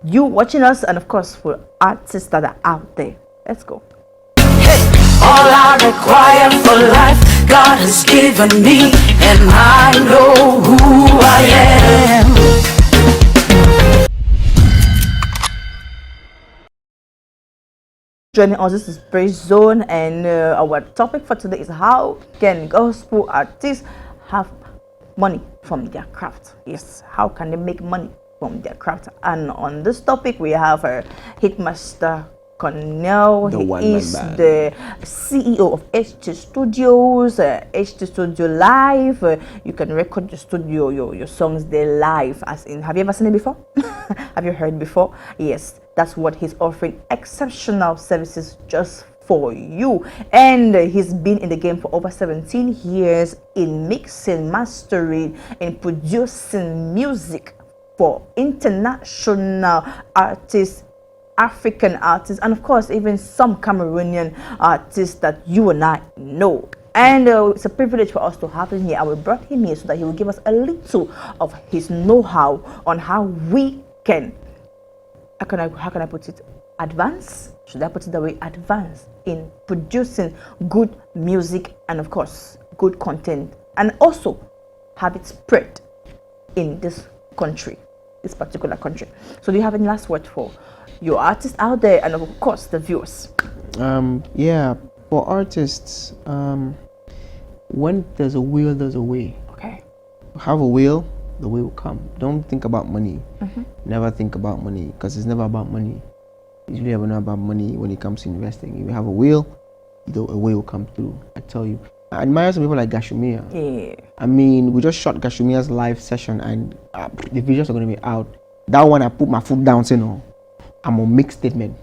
you watching us, and of course for artists that are out there. Let's go. All I require for life, God has given me, and I know who I am. Joining us, this is Praise Zone, and our topic for today is how can gospel artists have money from their craft? Yes, how can they make money from their craft? And on this topic, we have Hitzmaster Cornell. The He one-man is band. the CEO of HT Studios, HT Studio Live. You can record your songs there live. As in, have you ever seen it before? Have you heard before? Yes, that's what he's offering. Exceptional services just for you. And he's been in the game for over 17 years in mixing, mastering, and producing music for international artists, African artists, and of course even some Cameroonian artists that you and I know. And it's a privilege for us to have him here. I will brought him here so that he will give us a little of his know-how on how we can, how can I put it, advance? Should I put it that way? Advance in producing good music and of course good content, and also have it spread in this country, this particular country. So do you have any last word for your artists out there and of course the viewers? Yeah, for artists, when there's a will, there's a way. Okay. Have a will, the way will come. Don't think about money. Never think about money, because it's never about money. It's really never about money when it comes to investing. If you have a will, a way will come through. I tell you. I admire some people like Gashumia. Yeah. I mean, we just shot Gashumia's live session and the videos are going to be out. That one, I put my foot down, saying, no, I'm on mixed statement.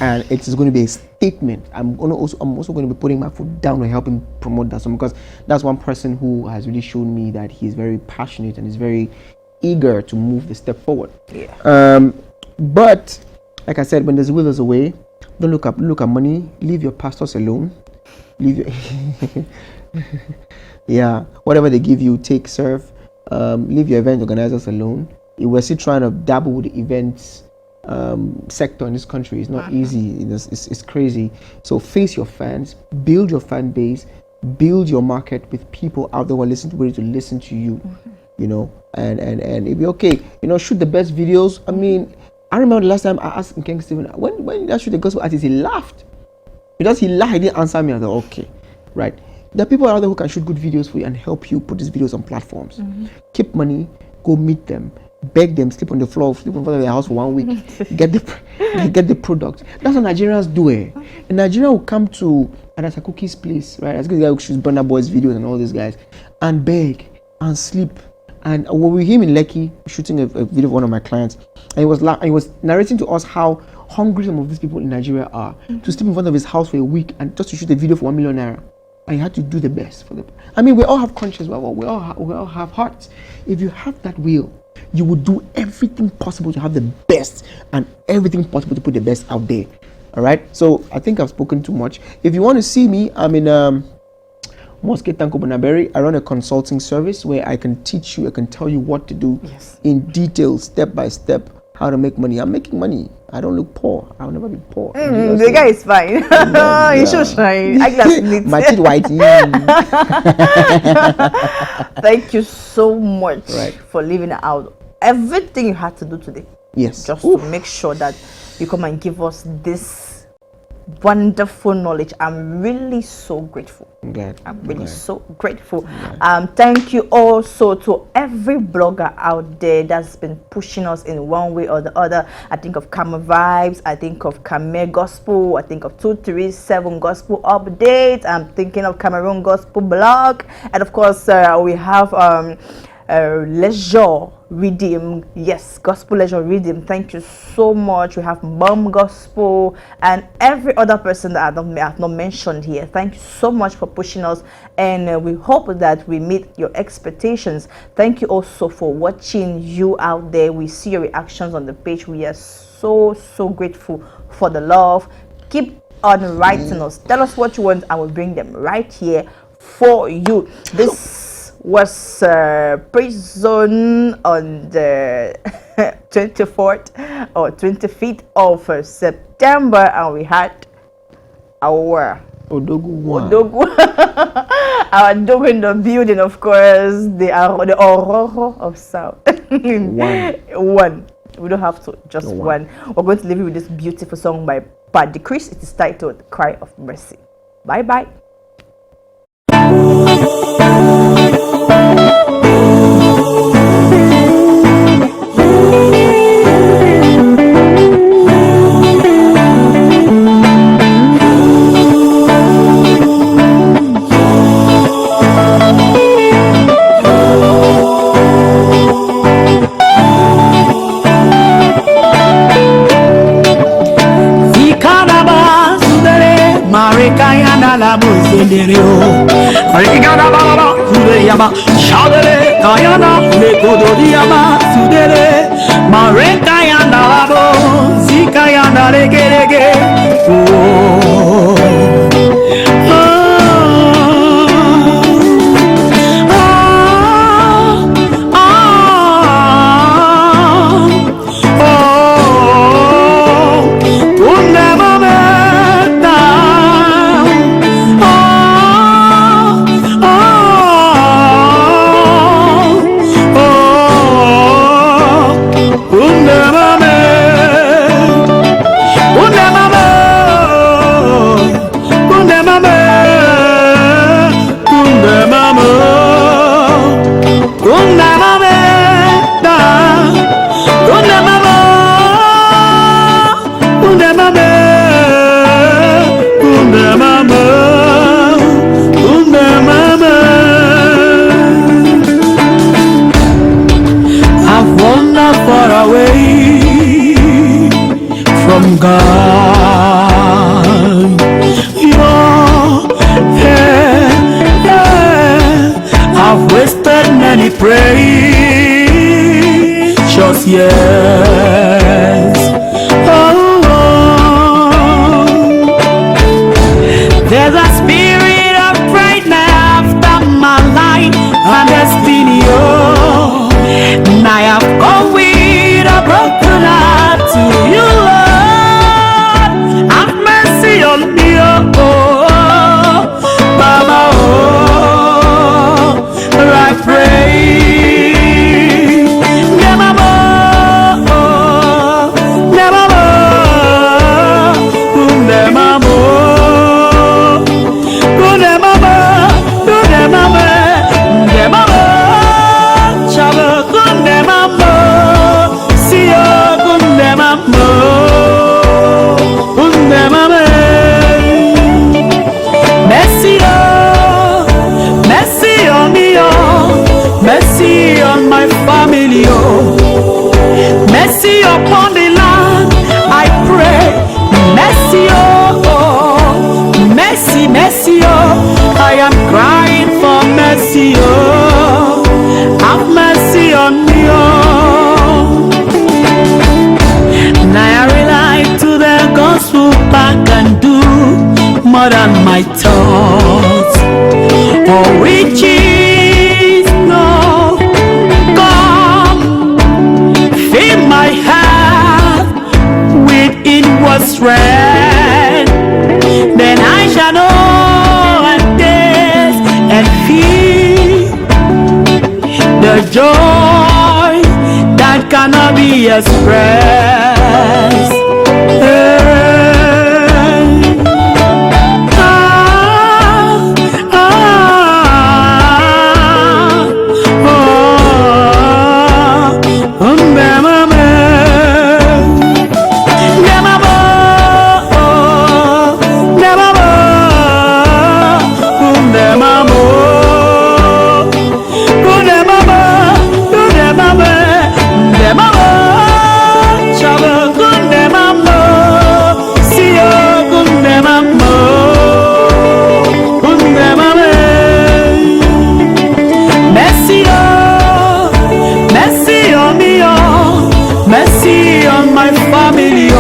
And it is going to be a statement. I'm also going to be putting my foot down and helping promote that song, because that's one person who has really shown me that he's very passionate and is very eager to move the step forward. Yeah. But like I said, when there's a will, there's a way. Don't look at money. Leave your pastors alone. Leave your yeah, whatever they give you, take, serve. Leave your event organizers alone. We're still trying to dabble with the events sector in this country. It's not easy. It's crazy. So face your fans, build your fan base, build your market with people out there who are ready to listen to you, you know, and it'll be okay. You know, shoot the best videos. I mean, I remember the last time I asked King Stephen, when did I shoot the gospel artist, he laughed. Because he lied, he didn't answer me. I was like, okay, right. There are people out there who can shoot good videos for you and help you put these videos on platforms. Keep money, go meet them, beg them, sleep on the floor, sleep in front of their house for 1 week, get the product. That's what Nigerians do. A Nigerian will come to Adasa Cookie's place, right? As the guy who shoots Burna Boy's videos and all these guys, and beg and sleep. And when we him in Lekki shooting a video of one of my clients, and he was narrating to us how hungry some of these people in Nigeria are to sleep in front of his house for a week and just to shoot a video for 1 million naira. And you had to do the best for them. I mean, we all have conscience, we all have hearts. If you have that will, you would do everything possible to have the best and everything possible to put the best out there. All right. So I think I've spoken too much. If you want to see me, I'm in Mosque Tanko Bonaberi. I run a consulting service where I can teach you, I can tell you what to do in detail, step by step, how to make money. I'm making money. I don't look poor. I'll never be poor. The guy is fine. You should shine. My teeth white. Thank you so much for leaving out everything you had to do today. Yes. Just to make sure that you come and give us this wonderful knowledge. I'm really so grateful. I'm really so grateful. Thank you also to every blogger out there that's been pushing us in one way or the other. I think of Kama Vibes, I think of Kame Gospel, I think of 237 Gospel Update, I'm thinking of Cameroon Gospel Blog, and of course we have Leisure Redeem. Yes, Gospel Leisure Redeem. Thank you so much. We have Mom Gospel and every other person that I have not mentioned here. Thank you so much for pushing us, and we hope that we meet your expectations. Thank you also for watching. You out there, we see your reactions on the page. We are so grateful for the love. Keep on writing us. Tell us what you want, and we'll bring them right here for you. This was Praise Zone on the 24th or 25th of September, and we had our Odogu our dog in the building, of course, the Aurora of South. One. We don't have to, just one. We're going to leave you with this beautiful song by Paddy Chris. It is titled Cry of Mercy. Bye bye. La Buzenderio, Rigana Baba, Sudeyama, Shadele, Kayana, Lekododiama, Sudele, Marekayana Labo, Zikayana Legerege, yes. There's a spirit of greatness after my life and destiny. And I have come with a broken heart to you, Lord. Have mercy on me, oh, Baba, oh. mercy upon the land, I pray. Mercy, oh, mercy, mercy, oh, I am crying for mercy, oh, have mercy on me, oh. Now I rely to the gospel back and do more than my thoughts, or riches, no. Come, fill my heart with inward strength, then I shall know and taste and feel the joy that cannot be expressed. Mercy on my family.